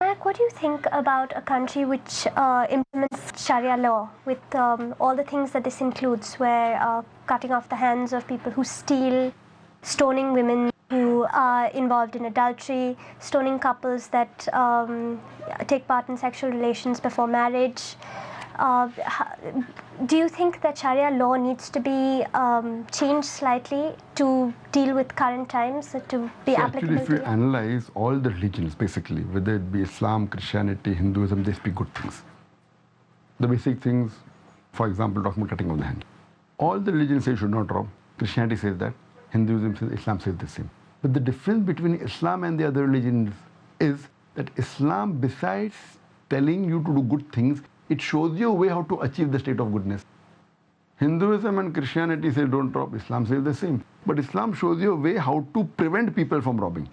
Mike, what do you think about a country which implements Sharia law with all the things that this includes, where cutting off the hands of people who steal, stoning women who are involved in adultery, stoning couples that take part in sexual relations before marriage? Do you think that Sharia law needs to be changed slightly to deal with current times, to be applicable? Actually, if you analyze all the religions, basically, whether it be Islam, Christianity, Hinduism, they speak good things. The basic things, for example, talking about cutting off the hand. All the religions say you should not rob. Christianity says that. Hinduism says, Islam says the same. But the difference between Islam and the other religions is that Islam, besides telling you to do good things, it shows you a way how to achieve the state of goodness. Hinduism and Christianity say don't rob. Islam says the same. But Islam shows you a way how to prevent people from robbing.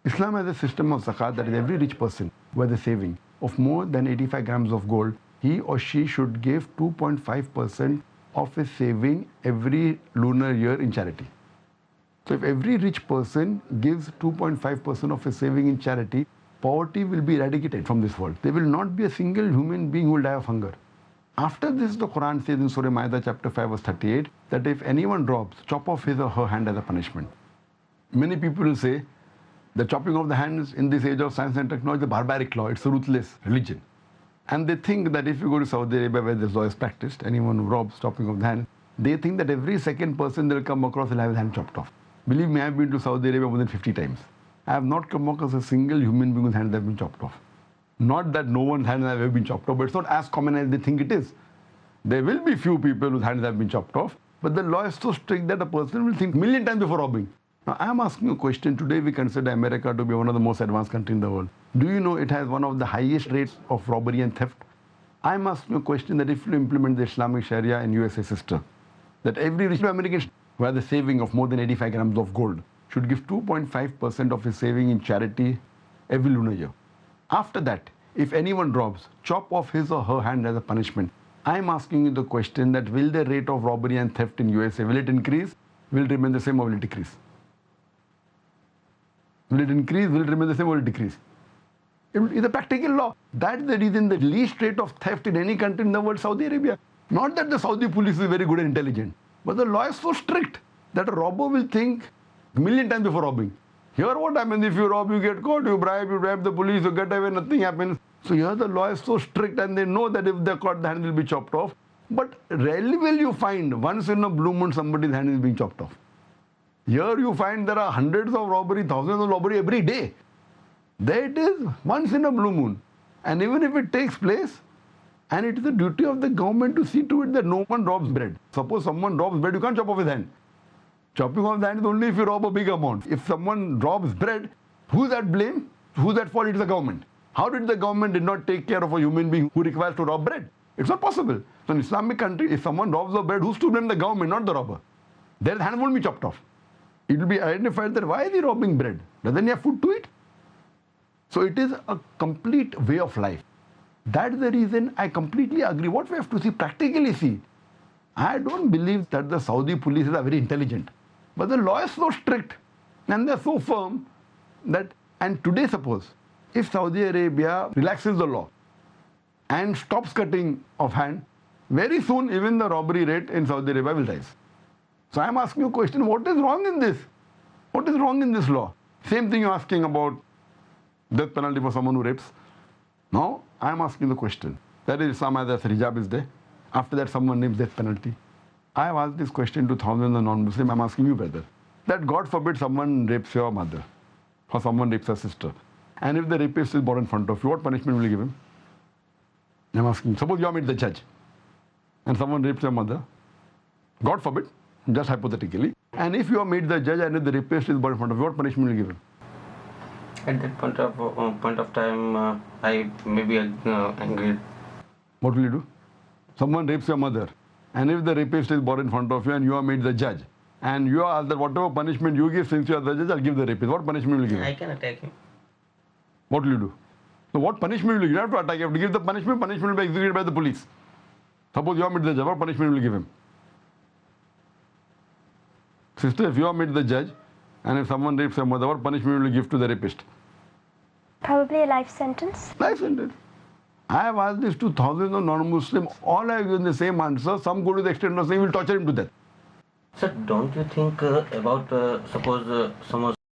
Islam has a system of zakat that is every rich person who has a saving of more than 85 grams of gold, he or she should give 2.5% of his saving every lunar year in charity. So if every rich person gives 2.5% of his saving in charity, poverty will be eradicated from this world. There will not be a single human being who will die of hunger. After this, the Quran says in Surah Ma'idah chapter 5 verse 38 that if anyone robs, chop off his or her hand as a punishment. Many people will say the chopping of the hands in this age of science and technology is a barbaric law, it's a ruthless religion. And they think that if you go to Saudi Arabia where this law is practiced, anyone who robs, chopping of the hand, they think that every second person they'll come across will have his hand chopped off. Believe me, I have been to Saudi Arabia more than 50 times. I have not come across a single human being whose hands have been chopped off. Not that no one's hands have ever been chopped off, but it's not as common as they think it is. There will be few people whose hands have been chopped off, but the law is so strict that a person will think a million times before robbing. Now, I am asking a question. Today, we consider America to be one of the most advanced countries in the world. Do you know it has one of the highest rates of robbery and theft? I am asking a question that if you implement the Islamic Sharia in USA system, that every rich American who has a saving of more than 85 grams of gold should give 2.5% of his saving in charity every lunar year. After that, if anyone robs, chop off his or her hand as a punishment. I am asking you the question that will the rate of robbery and theft in USA, will it increase, will it remain the same, or will it decrease? Will it increase, will it remain the same, or will it decrease? It is a practical law. That's the reason the least rate of theft in any country in the world is Saudi Arabia. Not that the Saudi police is very good and intelligent, but the law is so strict that a robber will think a million times before robbing. Here what happens if you rob, you get caught, you bribe the police, you get away, nothing happens. So here the law is so strict and they know that if they're caught, the hand will be chopped off. But rarely will you find once in a blue moon somebody's hand is being chopped off. Here you find there are hundreds of robbery, thousands of robbery every day. There it is, once in a blue moon. And even if it takes place, and it is the duty of the government to see to it that no one robs bread. Suppose someone robs bread, you can't chop off his hand. Chopping off the hand is only if you rob a big amount. If someone robs bread, who's at blame? Who's at fault? It is the government. How did the government did not take care of a human being who requires to rob bread? It's not possible. So in Islamic country, if someone robs the bread, who's to blame? The government, not the robber. Their hand won't be chopped off. It will be identified that why is he robbing bread? Doesn't he have food to eat? So it is a complete way of life. That's the reason I completely agree. What we have to see, practically see. I don't believe that the Saudi police are very intelligent. But the law is so strict and they're so firm that, and today suppose, if Saudi Arabia relaxes the law and stops cutting of hand, very soon even the robbery rate in Saudi Arabia will rise. So I'm asking you a question, what is wrong in this? What is wrong in this law? Same thing you're asking about death penalty for someone who rapes. Now, I'm asking the question. That is Islam as hijab is there. After that, someone names death penalty. I have asked this question to thousands of non-Muslims. I'm asking you, brother, that God forbid someone rapes your mother or someone rapes your sister. And if the rapist is brought in front of you, what punishment will you give him? I'm asking, suppose you are made the judge and someone rapes your mother, God forbid, just hypothetically, and if you are made the judge and if the rapist is brought in front of you, what punishment will you give him? At that point of time, I may be angry. What will you do? Someone rapes your mother, and if the rapist is brought in front of you and you are made the judge, and you are asked that whatever punishment you give, since you are the judge, I'll give the rapist. What punishment will you give him? I can attack him. What will you do? So what punishment will you give? You have to attack. You have to give the punishment. Punishment will be executed by the police. Suppose you are made the judge. What punishment will you give him? Sister, if you are made the judge, and if someone rapes your mother, what punishment will you give to the rapist? Probably a life sentence. Life sentence. I have asked this to thousands of non-Muslims. All have given the same answer. Some go to the extent of saying we'll torture him to death. Sir, don't you think about suppose someone